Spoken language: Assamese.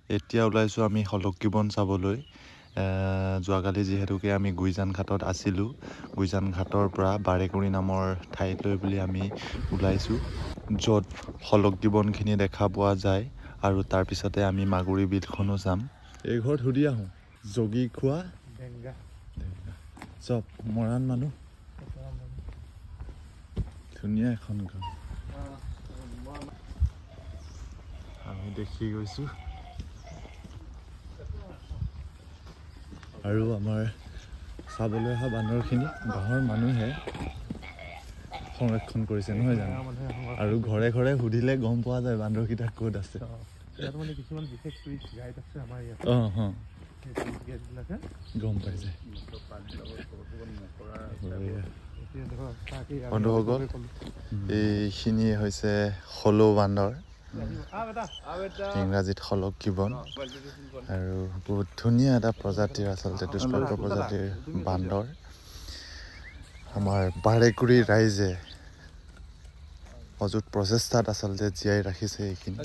এতিয়া ওলাইছোঁ আমি হলকীবন চাবলৈ। যোৱাকালি যিহেতুকে আমি গুইজান ঘাটত আছিলোঁ, গুইজান ঘাটৰ পৰা বাৰেকুৰি নামৰ ঠাইলৈ বুলি আমি ওলাইছোঁ, য'ত হলকীবনখিনি দেখা পোৱা যায়। আৰু তাৰপিছতে আমি মাগুৰী বিলখনো যাম। এই ঘৰত সুধি আহোঁ, জগি খোৱা চব মৰাণ মানুহ, ধুনীয়া এখন গাঁও আমি দেখি গৈছোঁ। আৰু আমাৰ চাবলৈ অহা বান্দৰখিনি গাঁৱৰ মানুহে সংৰক্ষণ কৰিছে নহয় জানো? আৰু ঘৰে ঘৰে সুধিলে গম পোৱা যায় বান্দৰকেইটা ক'ত আছে। কিছুমান বিশেষ টুৰিষ্ট গাইড আছে আমাৰ ইয়াত। গম পাই যায়। বন্ধুসকল, এইখিনিয়ে হৈছে হলৌ বান্দৰ, ইংৰাজীত হলকীবন। আৰু বহুত ধুনীয়া এটা প্ৰজাতিৰ, আচলতে দুষ্প্ৰাপ্য প্ৰজাতিৰ বান্দৰ। আমাৰ বাৰেকুৰি ৰাইজে অযুত প্ৰচেষ্টাত আচলতে জীয়াই ৰাখিছে এইখিনি।